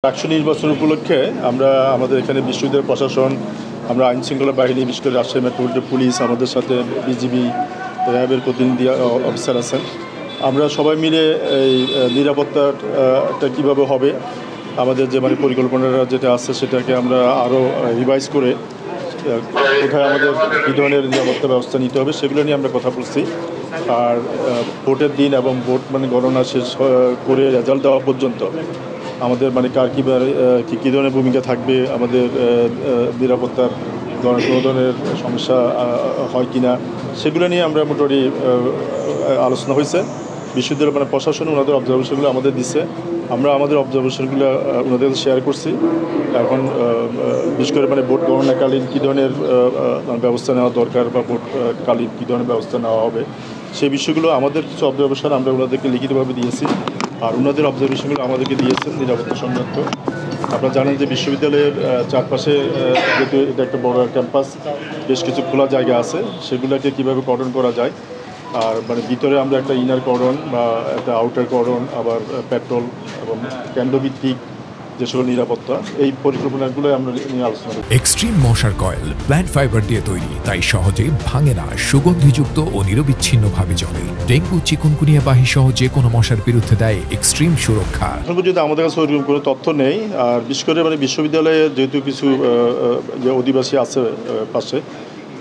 ডাকসু নির্বাচন উপলক্ষে আমরা আমাদের এখানে বিশ্ববিদ্যালয় প্রশাসন, আমরা আইন শৃঙ্খলা বাহিনী, বিশেষ করে রাজশাহী মেট্রোপলিটন পুলিশ, আমাদের সাথে বিজিবি, র্যাবের প্রতিনিধি অফিসার আছেন। আমরা সবাই মিলে এই নিরাপত্তাটা কীভাবে হবে, আমাদের যে পরিকল্পনাটা যেটা আছে সেটাকে আমরা আরও রিভাইজ করে কোথায় আমাদের কী ধরনের নিরাপত্তা ব্যবস্থা নিতে হবে সেগুলো নিয়ে আমরা কথা বলছি। আর ভোটের দিন এবং ভোট গণনা শেষ করে রেজাল্ট দেওয়া পর্যন্ত আমাদের কার কী ধরনের ভূমিকা থাকবে, আমাদের নিরাপত্তার কোনো ধরনের সমস্যা হয় কি না, সেগুলো নিয়ে আমরা মোটামুটি আলোচনা হয়েছে। বিশ্ববিদ্যালয় প্রশাসন ওনাদের অবজারভেশনগুলো আমাদের দিচ্ছে, আমরা আমাদের অবজারভেশনগুলো ওনাদের শেয়ার করছি। এখন বিশেষ করে ভোট গণনাকালীন কী ধরনের ব্যবস্থা নেওয়া দরকার বা ভোটকালীন কী ধরনের ব্যবস্থা নেওয়া হবে সেই বিষয়গুলো আমাদের কিছু অবজারভেশন আমরা ওনাদেরকে লিখিতভাবে দিয়েছি, আর ওনাদের অবজারভেশনগুলো আমাদেরকে দিয়েছেন নিরাপত্তা সংক্রান্ত। আপনারা জানেন যে বিশ্ববিদ্যালয়ের চারপাশে যেহেতু এটা একটা বড় ক্যাম্পাস, বেশ কিছু খোলা জায়গা আছে, সেগুলোকে কীভাবে কর্ডন করা যায়। আর ভিতরে আমরা একটা ইনার কর্ডন বা একটা আউটার কর্ডন, আবার পেট্রোল এবং কেন্দ্রভিত্তিক যে সকল নিরাপত্তা, এই পরিকল্পনাগুলো আমরা নিয়ে আলোচনা করি। এক্সট্রিম মশার কয়েল প্ল্যান্ট ফাইবার দিয়ে তৈরি, তাই সহজে ভাঙে না, সুগন্ধিযুক্ত ও নিরবিচ্ছিন্নভাবে জ্বলে। ডেঙ্গু, চিকুনগুনিয়া বাহি সহ যে কোনো মশার বিরুদ্ধে দেয় এক্সট্রিম সুরক্ষা। এখন পর্যন্ত আমাদের কাছে ওইরকম কোনো তথ্য নেই। আর বিশেষ করে বিশ্ববিদ্যালয়ে যেহেতু কিছু যে অধিবাসী আছে পাশে,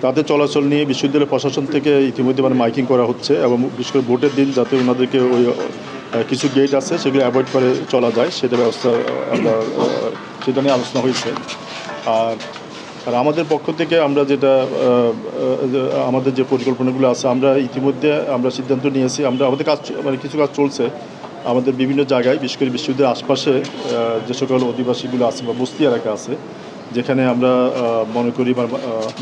তাদের চলাচল নিয়ে বিশ্ববিদ্যালয় প্রশাসন থেকে ইতিমধ্যে মাইকিং করা হচ্ছে, এবং বিশেষ করে ভোটের দিন যাতে ওনাদেরকে ওই কিছু গেট আছে সেগুলো অ্যাভয়েড করে চলা যায়, সেটা ব্যবস্থা আমরা সেটা নিয়ে আলোচনা হয়েছে। আর আমাদের পক্ষ থেকে আমরা যেটা আমাদের যে পরিকল্পনাগুলো আছে, আমরা ইতিমধ্যে আমরা সিদ্ধান্ত নিয়েছি। আমাদের কাজ কিছু কাজ চলছে আমাদের বিভিন্ন জায়গায়, বিশেষ করে বিশ্ববিদ্যালয়ের আশপাশে যে সকল অধিবাসীগুলো আছে বা বস্তি এলাকা আছে, যেখানে আমরা মনে করি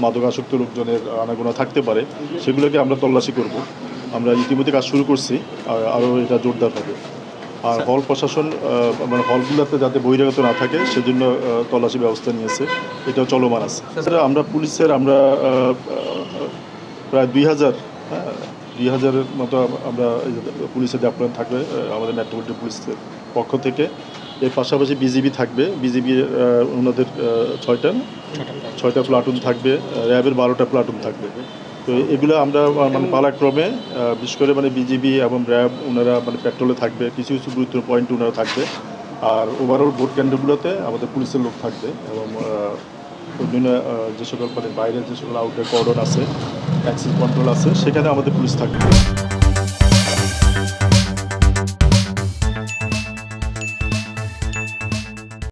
মাদকাসক্ত লোকজনের আনাগোনা থাকতে পারে, সেগুলোকে আমরা তল্লাশি করব। আমরা ইতিমধ্যে কাজ শুরু করছি, আরও এটা জোরদার হবে। আর হল প্রশাসন হলগুলোতে যাতে বহিরাগত না থাকে সেজন্য তল্লাশি ব্যবস্থা নিয়েছে, এটাও চলমান আছে। আমরা পুলিশের প্রায় 2000-এর মতো আমরা পুলিশের ডেপ্লয়মেন্ট থাকবে আমাদের মেট্রোপলিটন পুলিশের পক্ষ থেকে। এর পাশাপাশি বিজিবি থাকবে, বিজিবির ওনাদের 6টা প্লাটুন থাকবে, র্যাবের 12টা প্লাটুন থাকবে। তো এগুলো আমরা পালাক্রমে বিশেষ করে বিজিবি এবং র্যাব ওনারা পেট্রোলে থাকবে, কিছু কিছু গুরুত্বপূর্ণ পয়েন্ট ওনারা থাকবে। আর ওভারঅল ভোট কেন্দ্রগুলোতে আমাদের পুলিশের লোক থাকবে, এবং অন্যান্য যে সকল বাইরের যে সকল আউটার কর্ডন আছে, অ্যাক্সেস কন্ট্রোল আছে, সেখানে আমাদের পুলিশ থাকবে।